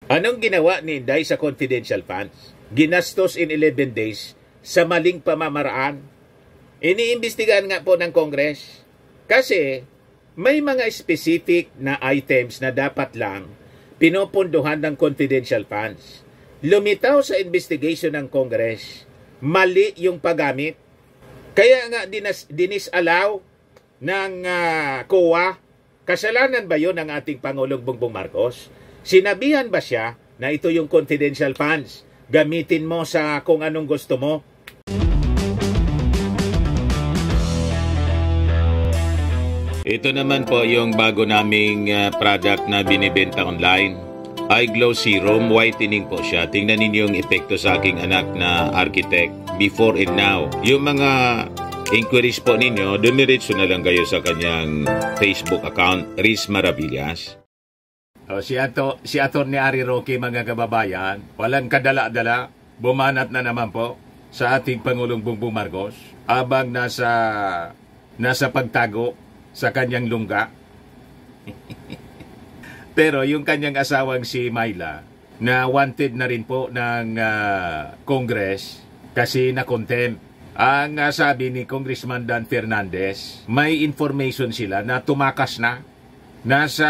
Anong ginawa ni Inday sa confidential funds? Ginastos in 11 days sa maling pamamaraan. Iniimbestigahan nga po ng Congress. Kasi may mga specific na items na dapat lang pinupunduhan ng confidential funds. Lumitaw sa investigation ng Congress, mali yung paggamit. Kaya nga dinisallow ng COA. Kasalanan ba yun ng ating Pangulong Bongbong Marcos? Sinabihan ba siya na ito yung confidential funds? Gamitin mo sa kung anong gusto mo? Ito naman po yung bago naming product na binibenta online. iGlow Serum Whitening po siya. Tingnan ninyo yung epekto sa aking anak na architect before and now. Yung mga inquiries po ninyo, dumiretso na lang kayo sa kanyang Facebook account, Riz Maravillas. Si Atty. Ari Roque, mga kababayan, walang kadala-dala, bumanat na naman po sa ating Pangulong Bongbong Marcos habang nasa pagtago sa kanyang lungga. Pero yung kanyang asawang si Myla, na wanted na rin po ng Congress kasi na-contempt. Ang sabi ni Congressman Dan Fernandez, may information sila na tumakas na. Nasa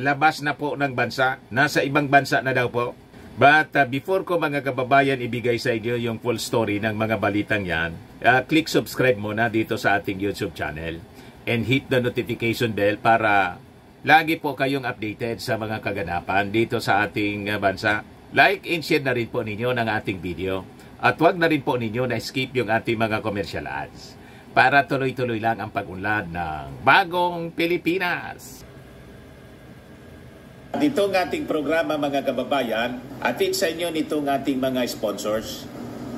labas na po ng bansa. Nasa ibang bansa na daw po. But before ko mga kababayan ibigay sa inyo yung full story ng mga balitang yan, click subscribe muna dito sa ating YouTube channel and hit the notification bell para lagi po kayong updated sa mga kaganapan dito sa ating bansa. Like and share na rin po ninyo ng ating video. At huwag na rin po ninyo na skip yung ating mga commercial ads para tuloy-tuloy lang ang pag-unlad ng Bagong Pilipinas. Itong ating programa mga kababayan, atid sa inyo nitong ating mga sponsors.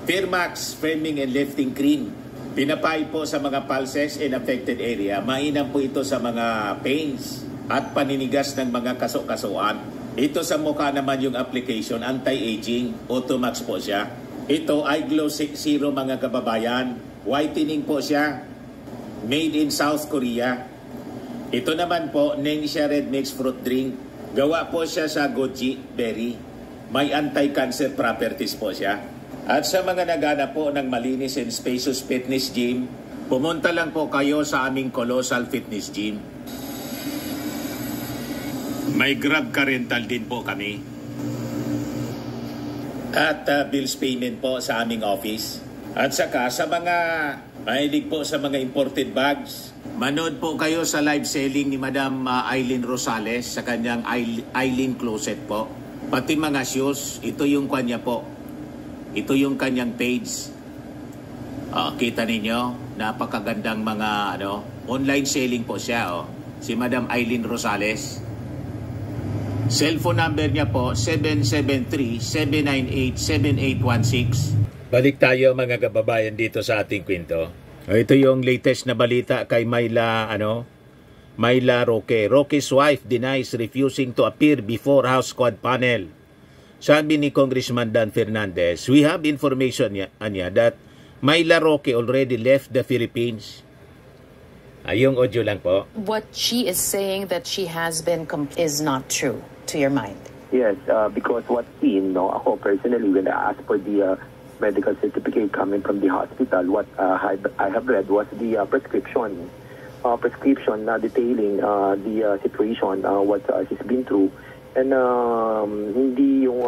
Firmax Firming and Lifting Cream. Pinapay po sa mga pulses in affected area. Mainam po ito sa mga pains at paninigas ng mga kaso-kasuan. Ito sa mukha naman yung application, anti-aging, Automax po siya. Ito iGlow Serum mga kababayan. Whitening po siya. Made in South Korea. Ito naman po, Nengxia Red Mix Fruit Drink. Gawa po siya sa goji berry. May anti-cancer properties po siya. At sa mga nagana po ng malinis and spacious fitness gym, pumunta lang po kayo sa aming Colossal Fitness Gym. May Grab car rental din po kami. At bills payment po sa aming office. At saka sa mga mahilig po sa mga imported bags, manood po kayo sa live selling ni Madam Aileen Rosales sa kanyang Aileen Closet po. Pati mga shoes, ito yung kanya po. Ito yung kanyang page. Kita ninyo, napakagandang mga online selling po siya. Si Madam Aileen Rosales. Cellphone number niya po, 773-798-7816. Balik tayo mga kababayan dito sa ating kwento. Ito yung latest na balita kay Myla Roque. Roque's wife denies refusing to appear before House Quad panel. Sabi ni Congressman Dan Fernandez, we have information niya that Myla Roque already left the Philippines. Yung audio lang po. What she is saying that she has been is not true to your mind. Yes, because what ako personally, when I asked for the medical certificate coming from the hospital, what I have read was the prescription detailing the situation, what she's been through, and hindi yung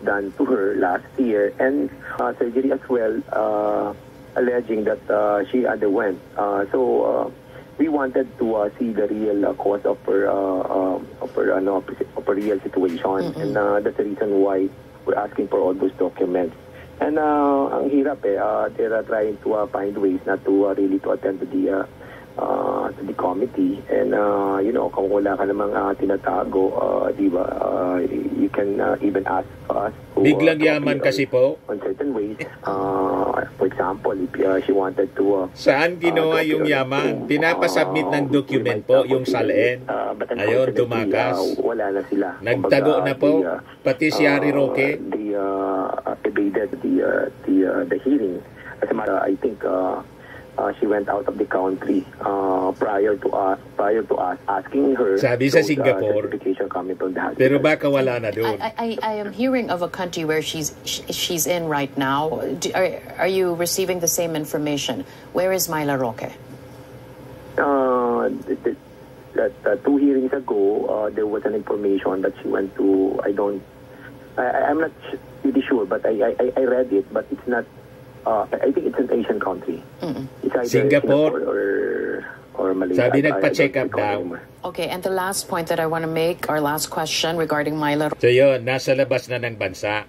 done to her last year, and surgery as well, alleging that she underwent. So we wanted to see the real cause of her real situation, and that's the reason why we're asking for all those documents. And ang hirap they're trying to find ways not to really to attend to the committee, and kung wala ka namang tinatago, di ba, you can even ask us to, biglang yaman kasi po on certain ways. For example, if she wanted to saan ginawa yung yaman? Pinapasubmit ng document po yung SALN. Ayun, tumakas. Wala na sila. Nagtago na po. Pati si Harry Roque. Evaded the hearing. As a matter, I think she went out of the country prior to us asking her. Sabi sa those, Singapore. certification coming from the hospital. Pero baka wala na doon. I am hearing of a country where she's in right now. Are you receiving the same information? Where is Myla Roque? That 2 hearings ago, there was an information that she went to. I'm not really sure, but I read it, but it's not. I think it's an Asian country. It's either Singapore or Malaysia. Sabi nagpa-check up daw. Okay, and the last point that I want to make, our last question regarding Myla. So yun, nasa labas na ng bansa.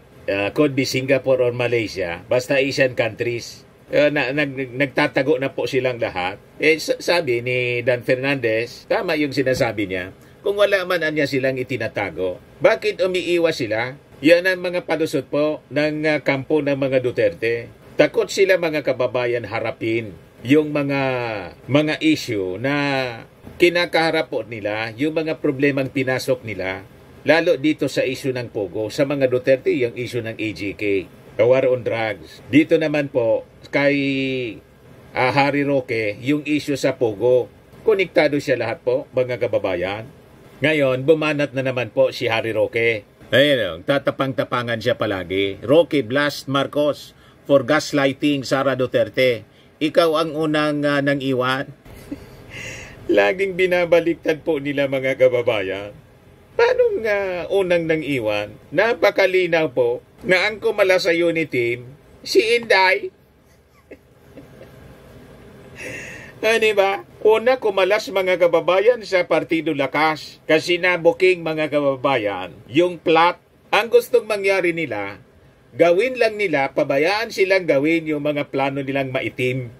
Could be Singapore or Malaysia. Basta Asian countries. Nagtatago na po silang lahat. Sabi ni Dan Fernandez, tama yung sinasabi niya, kung wala man anya silang itinatago, bakit umiiwas sila? Yan ang mga palusot po ng kampo ng mga Duterte. Takot sila mga kababayan harapin yung mga issue na kinakaharap po nila, yung mga problemang pinasok nila, lalo dito sa issue ng Pogo, sa mga Duterte, yung issue ng AGK. War on drugs. Dito naman po, kay Harry Roque, yung issue sa Pogo. Konektado siya lahat po, mga kababayan. Ngayon, bumanat na naman po si Harry Roque. Ayun, tatapang-tapangan siya palagi. Roque blast Marcos for gaslighting Sara Duterte. Ikaw ang unang nang iwan. Laging binabaliktad po nila mga kababayan. Paano nga unang nang iwan? Napakalinaw po na ang kumala sa unit team, si Inday. Diba? Una kumalas mga kababayan sa Partido Lakas kasi nabuking mga kababayan yung plot. Ang gustong mangyari nila, gawin lang nila, pabayaan silang gawin yung mga plano nilang maitim.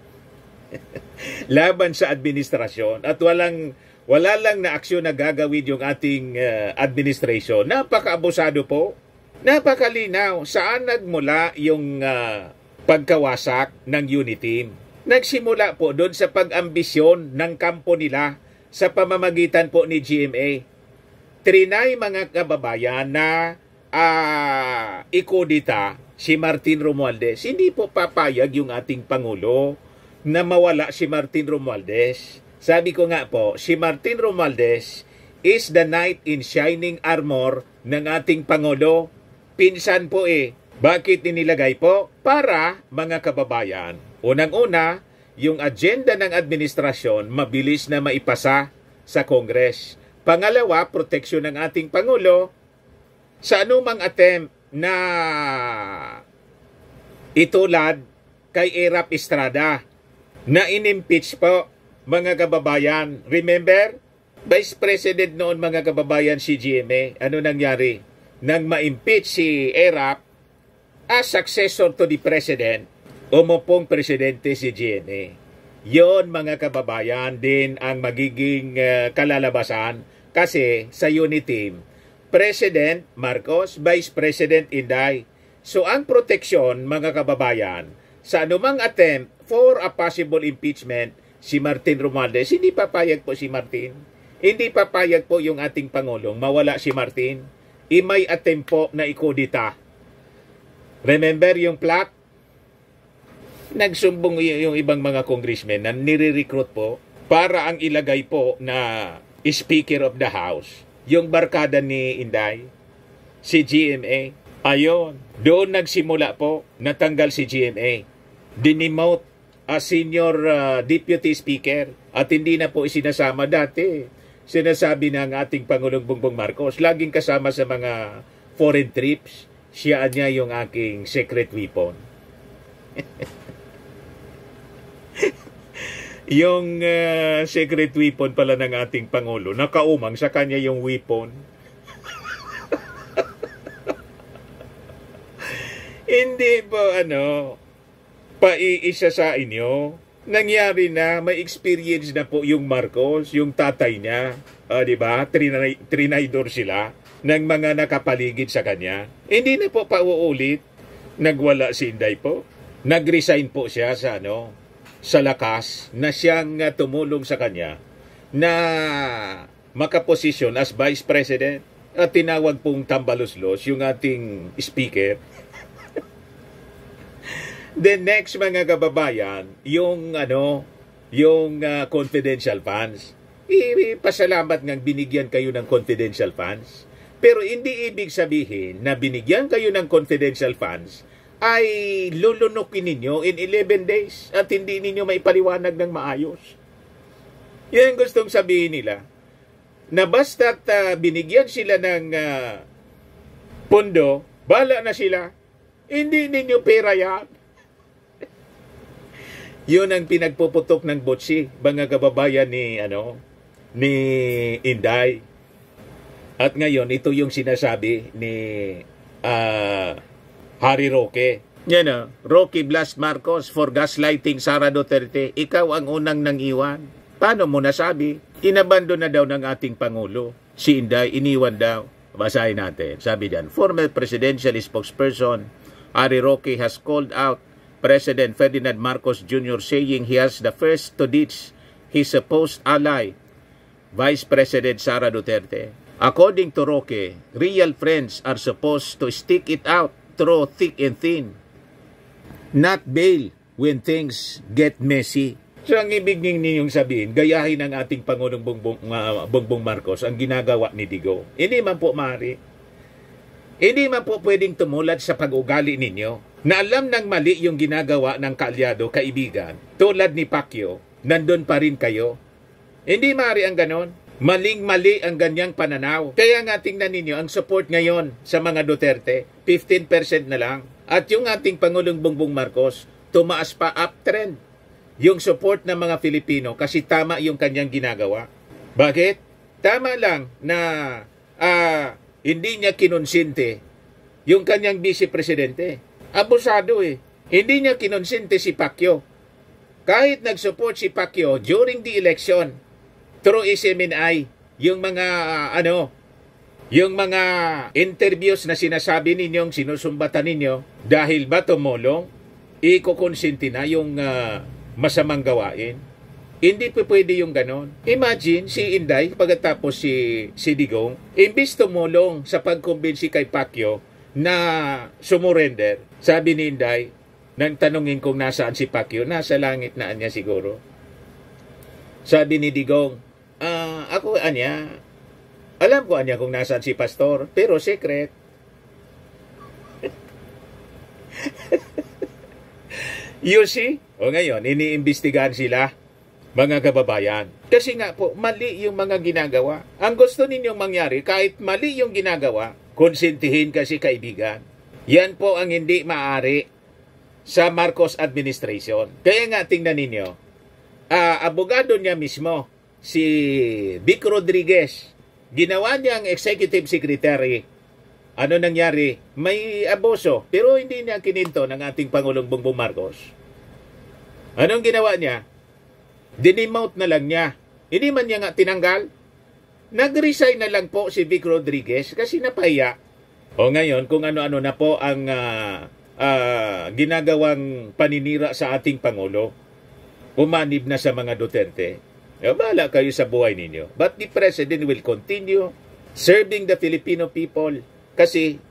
Laban sa administrasyon at wala lang na aksyon na gagawin yung ating administration. Napaka-abusado po. Napakalinaw. Saan nagmula yung pagkawasak ng unit team? Nagsimula po doon sa pag-ambisyon ng kampo nila sa pamamagitan po ni GMA. Trinay mga kababayan na ikudita si Martin Romualdez. Hindi po papayag yung ating Pangulo na mawala si Martin Romualdez. Sabi ko nga po, si Martin Romualdez is the knight in shining armor ng ating Pangulo. Pinsan po Bakit inilagay po? Para, mga kababayan, unang-una, yung agenda ng administrasyon mabilis na maipasa sa Congress. Pangalawa, proteksyon ng ating Pangulo sa anumang attempt na itulad kay Erap Estrada na inimpeach po, mga kababayan. Remember, Vice President noon, mga kababayan, si GMA. Ano nangyari? Nang ma-impeach si Erap as successor to the President, umupong presidente si GMA. Yon, mga kababayan, din ang magiging kalalabasan kasi sa unit team, President Marcos, Vice President Inday. So ang proteksyon, mga kababayan, sa anumang attempt for a possible impeachment, si Martin Romualdez, hindi papayag po si Martin. Hindi papayag po yung ating Pangulong mawala si Martin. May attempt po na ikudita. Remember yung plot? Nagsumbong yung ibang mga congressmen na nire-recruit po para ang ilagay po na Speaker of the House, yung barkada ni Inday, si GMA. Ayon, doon nagsimula po, natanggal si GMA. Dinimote as senior deputy speaker at hindi na po isinasama dati. Sinasabi ng ating Pangulong Bongbong Marcos, laging kasama sa mga foreign trips, siya niya yung aking secret weapon. Yung secret weapon pala ng ating Pangulo, nakaumang sa kanya yung weapon. Hindi po paiisa sa inyo. Nangyari na, may experience na po yung Marcos, yung tatay niya, di ba? Trinaydor sila ng mga nakapaligid sa kanya. Hindi na po pauulit. Nagwala si Inday po. Nag-resign po siya sa sa Lakas na siyang tumulong sa kanya na makaposisyon as Vice President at tinawag pong tambaluslos yung ating speaker. Then next mga kababayan, yung confidential funds. Pasalamat ngang binigyan kayo ng confidential funds. Pero hindi ibig sabihin na binigyan kayo ng confidential funds ay lulunukin ninyo in 11 days at hindi ninyo maipaliwanag ng maayos. Yan ang gustong sabihin nila. Na basta't binigyan sila ng pondo, bala na sila. Hindi ninyo pera yan. Yun ang pinagpuputok ng botsi, mga kababayan ni Inday. At ngayon, ito yung sinasabi ni Harry Roque. Yan Roque Blas Marcos for gaslighting Sara Duterte. Ikaw ang unang nangiwan. Paano mo nasabi? Inabando na daw ng ating Pangulo. Si Inday, iniwan daw. Basahin natin. Sabi diyan, former presidential spokesperson Harry Roque has called out President Ferdinand Marcos Jr. saying he has the first to ditch his supposed ally, Vice President Sara Duterte. According to Roque, real friends are supposed to stick it out through thick and thin, not bail when things get messy. So ang ibig ninyong sabihin, gayahin ng ating Pangulong Bongbong Marcos ang ginagawa ni Digong. Hindi man po maaari. Hindi man po pwedeng tumulad sa pag-ugali ninyo na alam ng mali yung ginagawa ng kaalyado, kaibigan, tulad ni Pacquiao, nandun pa rin kayo. Hindi maaari ang ganon. Maling-mali ang ganyang pananaw. Kaya nga tingnan ninyo, ang support ngayon sa mga Duterte, 15% na lang. At yung ating Pangulong Bongbong Marcos, tumaas pa uptrend yung support ng mga Filipino kasi tama yung kanyang ginagawa. Bakit? Tama lang na hindi niya kinonsinte yung kanyang vice-presidente. Abusado Hindi niya kinonsinte si Pacquiao. Kahit nag-support si Pacquiao during the election, through SMNI, yung mga yung mga interviews na sinasabi ninyong sinusumbatan ninyo, dahil ba tumulong, ikukonsinti na yung masamang gawain. Hindi pa pwede yung ganon. Imagine si Inday, pagkatapos si Digong, imbis tumulong sa pagkumbinsi kay Pacquiao na sumurrender, sabi ni Inday, nang tanungin kung nasaan si Pacquiao, nasa langit na niya siguro. Sabi ni Digong, ako alam ko kung nasaan si Pastor, pero secret. You see? O ngayon, iniimbestigahan sila, mga kababayan. Kasi nga po, mali yung mga ginagawa. Ang gusto ninyong mangyari, kahit mali yung ginagawa, konsentihin kasi kaibigan. Yan po ang hindi maaari sa Marcos administration. Kaya nga, tingnan ninyo, abogado niya mismo, si Vic Rodriguez, ginawa niyang executive secretary. Ano nangyari? May abuso, pero hindi niya kininto ng ating Pangulong Bongbong Marcos. Anong ginawa niya? Dinemote na lang niya. Hindi man niya nga tinanggal. Nag-resign na lang po si Vic Rodriguez kasi napahiya. O ngayon, kung ano-ano na po ang ginagawang paninira sa ating Pangulo, umanib na sa mga Duterte. Bahala kayo sa buhay ninyo. But the President will continue serving the Filipino people kasi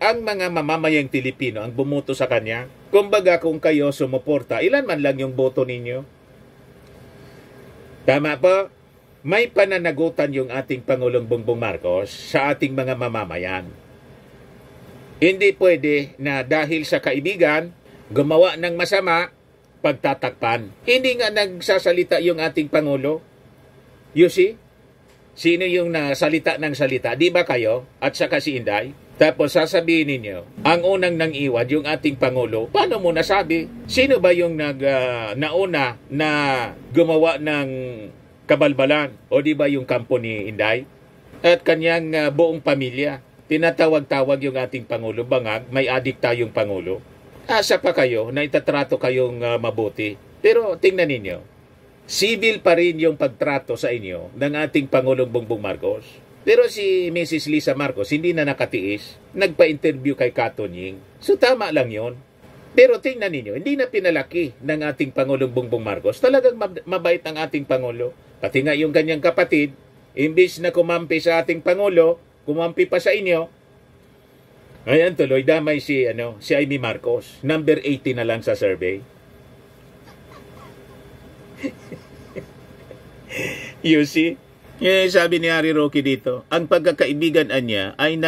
ang mga mamamayang Pilipino ang bumoto sa kanya. Kumbaga kung kayo sumuporta, ilan man lang yung boto ninyo. Tama po? May pananagutan yung ating Pangulong Bongbong Marcos sa ating mga mamamayan. Hindi pwede na dahil sa kaibigan, gumawa ng masama, pagtatakpan. Hindi nga nagsasalita yung ating Pangulo. You see? Sino yung nasalita ng salita? Di ba kayo? At saka si Inday? Tapos sasabihin ninyo, ang unang nang iwan yung ating Pangulo. Paano mo nasabi? Sino ba yung nauna na gumawa ng kabalbalan? O di ba yung kampo ni Inday? At kanyang buong pamilya. Tinatawag-tawag yung ating Pangulo. Bangag, may adik tayong Pangulo. Asa pa kayo na itatrato kayong mabuti. Pero tingnan ninyo, civil pa rin yung pagtrato sa inyo ng ating Pangulong Bongbong Marcos. Pero si Mrs. Lisa Marcos hindi na nakatiis, nagpa-interview kay Katonying. So tama lang yon. Pero tingnan ninyo, hindi na pinalaki ng ating Pangulong Bongbong Marcos. Talagang mabait ang ating Pangulo. Pati nga yung kanyang kapatid, imbis na kumampi sa ating Pangulo, kumampi pa sa inyo. Ayan tuloy, damay si Amy Marcos. Number 80 na lang sa survey. You see? Sabi ni Harry Roque dito, ang pagkakaibigan niya ay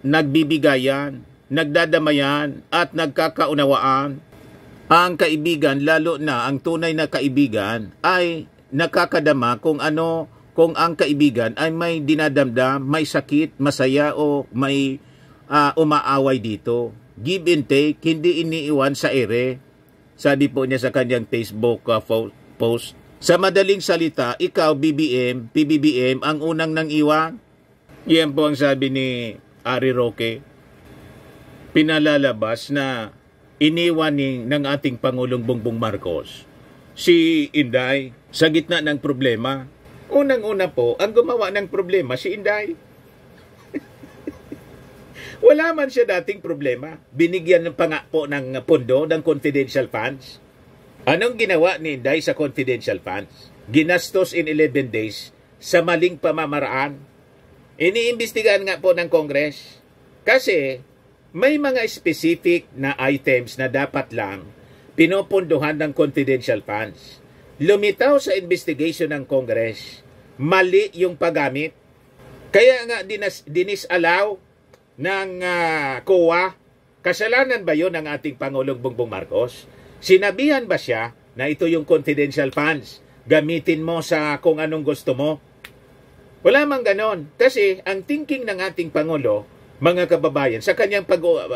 nagbibigayan, nagdadamayan, at nagkakaunawaan. Ang kaibigan, lalo na ang tunay na kaibigan, ay nakakadama kung ang kaibigan ay may dinadamdam, may sakit, masaya o may umaaway dito. Give and take, hindi iniiwan sa ere. Sabi po niya sa kanyang Facebook post. Sa madaling salita, ikaw, PBBM, ang unang nang iwan. Yan po ang sabi ni Harry Roque. Pinalalabas na iniwan ng ating Pangulong Bongbong Marcos si Inday sa gitna ng problema. Unang-una po, ang gumawa ng problema si Inday. Wala man siya dating problema. Binigyan pa nga po ng pondo ng confidential funds. Anong ginawa ni Inday sa confidential funds? Ginastos in 11 days sa maling pamamaraan. Iniimbestigahan nga po ng Congress. Kasi may mga specific na items na dapat lang pinopondohan ng confidential funds. Lumitaw sa investigation ng Congress, mali yung paggamit. Kaya nga dinisallow ng COA. Kasalanan ba yun ng ating Pangulong Bongbong Marcos? Sinabihan ba siya na ito yung confidential funds? Gamitin mo sa kung anong gusto mo? Wala mang ganon. Kasi ang thinking ng ating Pangulo, mga kababayan, sa kanyang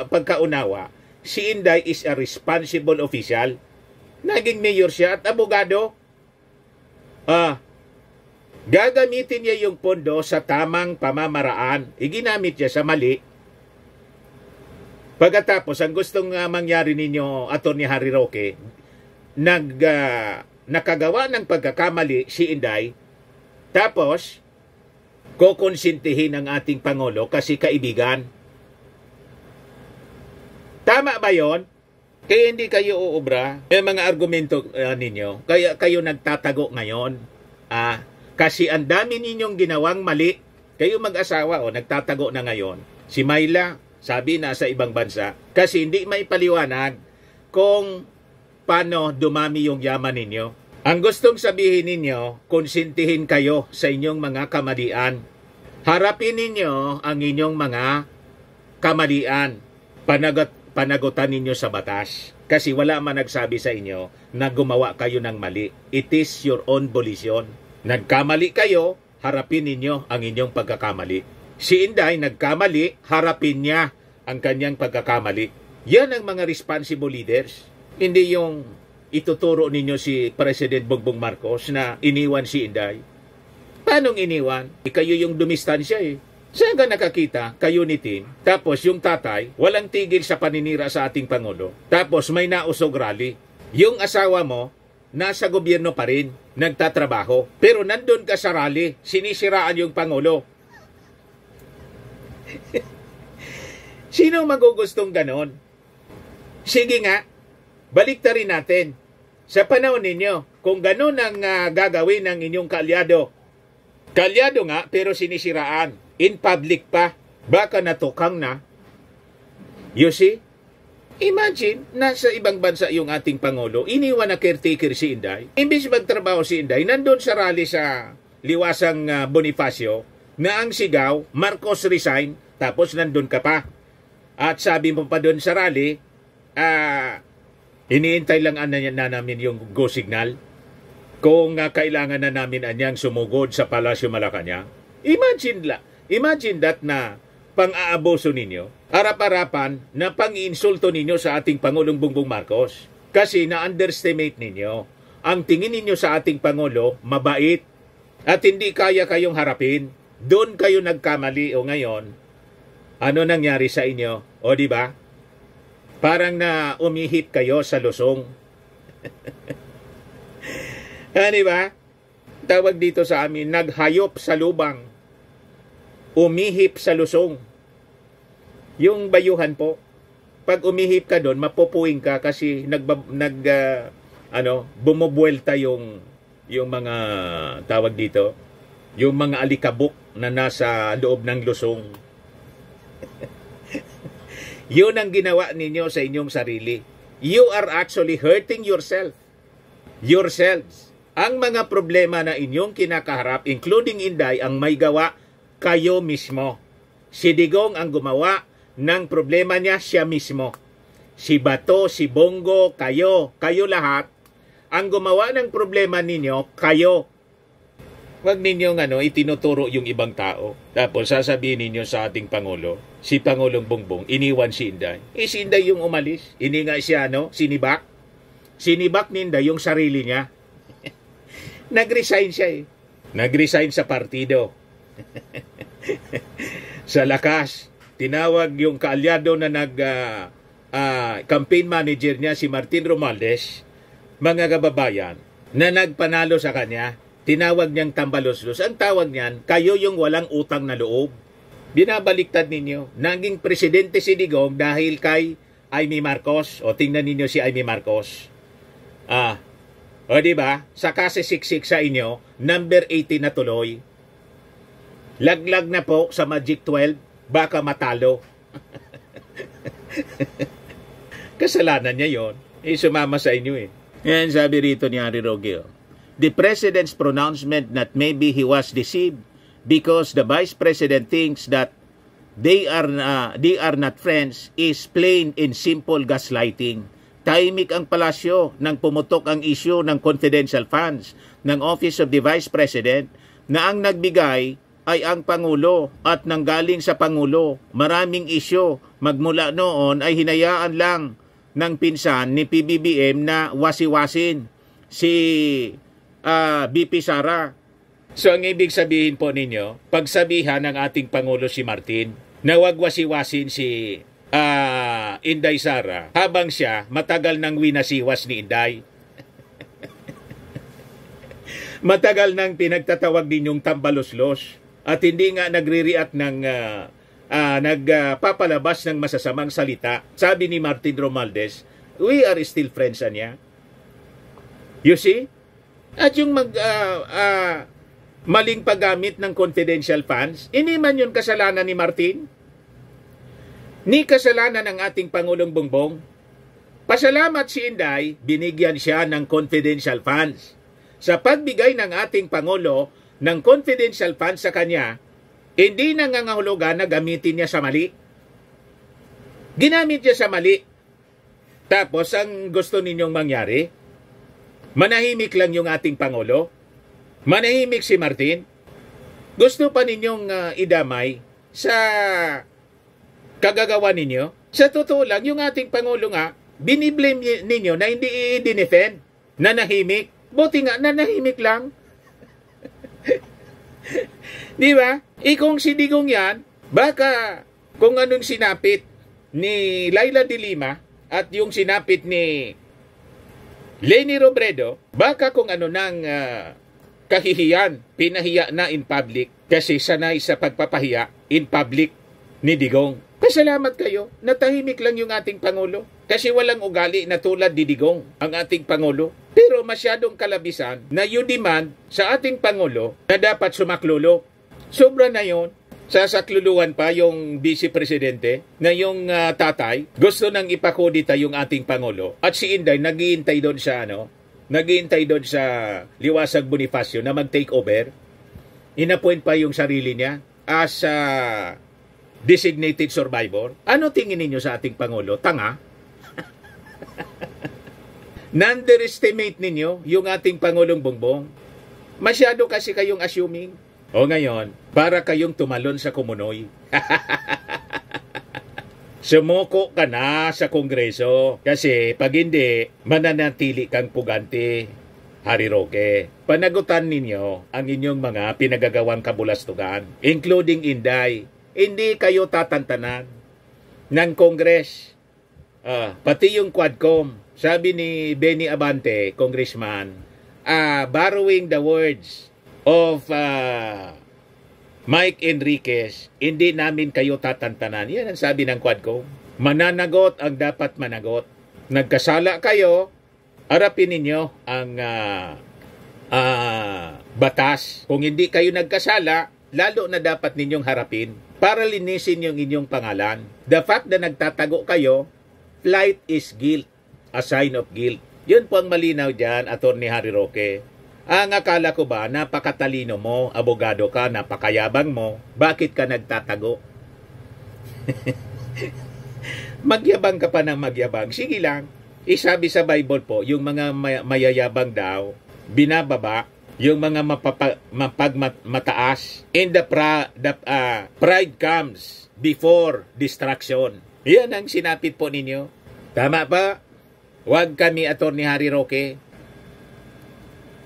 pagkaunawa, si Inday is a responsible official. Naging mayor siya at abogado. Gagamitin niya yung pondo sa tamang pamamaraan. Iginamit niya sa mali. Pagkatapos, ang gustong mangyari ninyo, Atty. Harry Roque, nakagawa ng pagkakamali si Inday, tapos, kukonsintihin ang ating Pangulo kasi kaibigan. Tama ba yon? Kaya hindi kayo uubra. Yung mga argumento ninyo, kaya kayo nagtatago ngayon. Kasi ang dami ninyong ginawang mali. Kayo mag-asawa, nagtatago na ngayon. Si Myla, sabi nasa ibang bansa, kasi hindi may paliwanag kung paano dumami yung yaman ninyo. Ang gustong sabihin ninyo, konsintihin kayo sa inyong mga kamalian. Harapin ninyo ang inyong mga kamalian. Panagutan ninyo sa batas. Kasi wala man nagsabi sa inyo na gumawa kayo ng mali. It is your own volition. Nagkamali kayo, harapin ninyo ang inyong pagkakamali. Si Inday nagkamali, harapin niya ang kanyang pagkakamali. Yan ang mga responsible leaders. Hindi yung ituturo ninyo si President Bongbong Marcos na iniwan si Inday. Paanong iniwan? Kayo yung dumistansya eh. Saan ka nakakita? Kayo ni Tim. Tapos yung tatay, walang tigil sa paninira sa ating Pangulo. Tapos may nausog rally. Yung asawa mo, nasa gobyerno pa rin, nagtatrabaho. Pero nandun ka sa rally, sinisiraan yung Pangulo. Sino magugustong ganon? Sige nga, baliktarin natin. Sa panahon ninyo, kung ganon ang gagawin ng inyong kaalyado nga pero sinisiraan, in public pa, baka natukang na. You see? Imagine, nasa ibang bansa yung ating Pangulo, iniwan na caretaker si Inday. Imbis magtrabaho si Inday, nandun sa rally sa Liwasang Bonifacio, na ang sigaw, Marcos resign, tapos nandun ka pa. At sabi mo pa doon sa rally, iniintay lang na namin yung go signal. Kung kailangan na namin anyang sumugod sa Palasyo Malacanang. Imagine that na pang-aaboso ninyo, harap-harapan na pang-iinsulto ninyo sa ating Pangulong Bongbong Marcos. Kasi na-underestimate ninyo. Ang tingin ninyo sa ating Pangulo, mabait, at hindi kaya kayong harapin. Doon kayo nagkamali o ngayon, ano nangyari sa inyo? O di ba? Parang na umihip kayo sa lusong. Di ba? Tawag dito sa amin, naghayop sa lubang. Umihip sa lusong. Yung bayuhan po, pag umihip ka doon, mapupuwing ka kasi bumubuelta yung mga tawag dito, yung mga alikabok na nasa loob ng lusong. Yun ang ginawa ninyo sa inyong sarili. You are actually hurting yourself. Yourselves. Ang mga problema na inyong kinakaharap, including Inday, ang may gawa kayo mismo. Si Digong ang gumawa ng problema niya siya mismo. Si Bato, si Bongo, kayo lahat, ang gumawa ng problema ninyo, kayo. Huwag ninyong itinuturo yung ibang tao. Tapos sasabihin ninyo sa ating Pangulo, si Pangulong Bongbong, iniwan si Inday. Si Inday yung umalis. Hindi nga siya, sinibak. Sinibak ni Inday yung sarili niya. Nag-resign siya eh. Nag-resign sa partido. Sa lakas, tinawag yung kaalyado na campaign manager niya, si Martin Romualdez, mga kababayan, na nagpanalo sa kanya, tinawag niyang tambalos-los. Ang tawag niyan, kayo yung walang utang na loob. Binabaliktad ninyo. Naging presidente si Digong dahil kay Amy Marcos. O tingnan ninyo si Amy Marcos. O diba? Sa kasi siksik sa inyo, number 18 na tuloy. Laglag na po sa Magic 12, baka matalo. Kasalanan niya yon. Sumama sa inyo eh. Yan sabi rito ni Harry Roque. The president's pronouncement that maybe he was deceived because the vice president thinks that they are not friends is plain and simple gaslighting. Tahimik ang palasyo nang pumutok ang issue ng confidential funds ng Office of the Vice President na ang nagbigay ay ang Pangulo at nanggaling sa Pangulo. Maraming issue magmula noon ay hinayaan lang ng pinsan ni PBBM na wasiwasin si BP Sara. So ang ibig sabihin po ninyo, pagsabihan ng ating Pangulo si Martin na wag wasiwasin si Inday Sara habang siya matagal nang winasiwas ni Inday. Matagal nang pinagtatawag ninyong tambaloslos at hindi nga nagre-react ng nagpapalabas ng masasamang salita. Sabi ni Martin Romualdez, we are still friends niya. You see? At yung maling paggamit ng confidential funds, hindi man yun kasalanan ni Martin. Ni kasalanan ng ating Pangulong Bongbong. Pasalamat si Inday, binigyan siya ng confidential funds. Sa pagbigay ng ating Pangulo ng confidential funds sa kanya, hindi nangangahulugan na gamitin niya sa mali. Ginamit niya sa mali. Tapos ang gusto ninyong mangyari, manahimik lang yung ating Pangulo, manahimik si Martin. Gusto pa ninyong idamay sa kagagawa ninyo? Sa totoo lang, yung ating Pangulo nga, biniblame ninyo na hindi i-defend, nanahimik. Buti nga, nanahimik lang. Di ba? Kung si Digong yan, baka kung anong sinapit ni Laila de Lima at yung sinapit ni Leni Robredo, baka kung ano nang kahihiyan, pinahiya na in public kasi sanay sa pagpapahiya in public ni Digong. Pasalamat kayo, natahimik lang yung ating Pangulo. Kasi walang ugali na tulad ni Digong ang ating Pangulo. Pero masyadong kalabisan na you demand sa ating Pangulo na dapat sumaklolo. Sobra na yon. Sasakluluhan pa yung Vice Presidente na yung tatay. Gusto nang ipakodita yung ating Pangulo. At si Inday naghihintay doon sa naghihintay doon sa Liwasag Bonifacio na mag-take over. Inapoint pa yung sarili niya as designated survivor. Ano tingin ninyo sa ating Pangulo? Tanga? Underestimate ninyo yung ating Pangulong Bongbong. Masyado kasi kayong assuming. O ngayon, para kayong tumalon sa kumunoy. Sumuko ka na sa Kongreso. Kasi pag hindi, mananatili kang pugante. Harry Roque, panagutan ninyo ang inyong mga pinagagawang kabulastugan, including Inday. Hindi kayo tatantanan ng Congress. Pati yung Quadcom. Sabi ni Benny Abante, Congressman, borrowing the words of Mike Enriquez, hindi namin kayo tatantanan. Yan ang sabi ng Quadcom. Mananagot ang dapat managot. Nagkasala kayo, harapin ninyo ang batas. Kung hindi kayo nagkasala, lalo na dapat ninyong harapin para linisin yung inyong pangalan. The fact na nagtatago kayo, flight is guilt, a sign of guilt. Yun po ang malinaw dyan, Attorney Harry Roque. Ang akala ko ba, napakatalino mo, abogado ka, napakayabang mo, bakit ka nagtatago? Magyabang ka pa ng magyabang. Sige lang. Isabi sa Bible po, yung mga mayayabang daw, binababa, yung mga mataas. In pride comes before destruction. Yan ang sinapit po ninyo. Tama pa? Huwag kami, Attorney Harry Roque.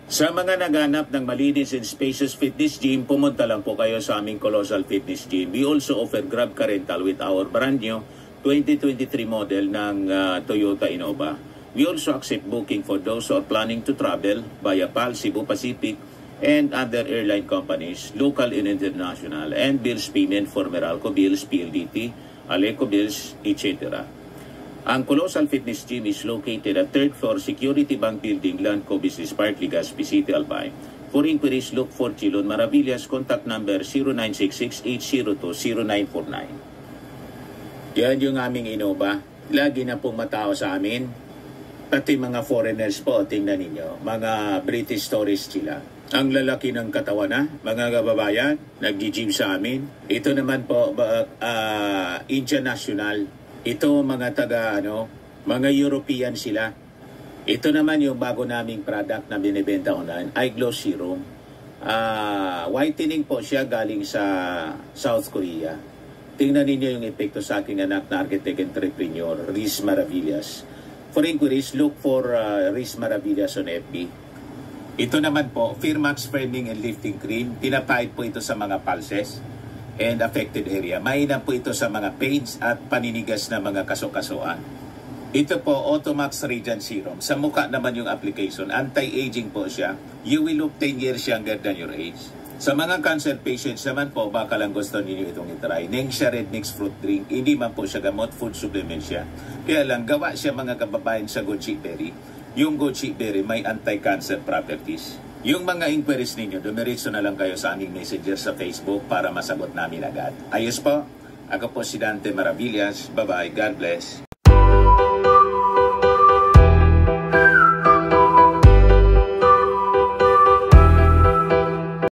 Sa mga naghanap ng malinis and spacious fitness gym, pumunta lang po kayo sa aming Colossal Fitness Gym. We also offer Grab Car Rental with our brand new 2023 model ng Toyota Innova. We also accept booking for those who are planning to travel via PAL, Cebu Pacific, and other airline companies, local and international, and bills payment for Meralco Bills, PLDT, Aleco Bills, etc. Ang Colossal Fitness Gym is located at 3rd floor Security Bank Building, Landco Business Park, Legazpi City, Albay. For inquiries, look for Chilon Maravillas. Contact number 0966-802-0949. Yan yung aming Innova. Lagi na pong matao sa amin. Pati mga foreigners po, tingnan ninyo. Mga British tourists sila. Ang lalaki ng katawan na, mga kababayan, nag-gym sa amin. Ito naman po, Indian National. Ito mga mga European sila. Ito naman yung bago naming product na binibenta online, Eye Glow Serum. Whitening po siya galing sa South Korea. Tingnan ninyo yung epekto sa aking anak na architect entrepreneur, Riz Maravillas. For inquiries, look for Riz Maravillas on FB. Ito naman po, Firmax Firming and Lifting Cream. Pinapahid po ito sa mga pulses and affected area. Mainam po ito sa mga pains at paninigas na mga kaso-kasuan. Ito po, Automax Radiant Serum. Sa mukha naman yung application. Anti-aging po siya. You will look 10 years younger than your age. Sa mga cancer patients naman po, baka lang gusto ninyo itong itry. Nengxia Red Mix Fruit Drink. Hindi man po siya gamot, food supplement siya. Kaya lang, gawa siya mga kababayan sa goji berry. Yung goji berry may anti-cancer properties. Yung mga inquiries ninyo, dumiretso na lang kayo sa aming messenger sa Facebook para masagot namin agad. Ayos po, ako po si Dante Maravillas. Bye-bye. God bless.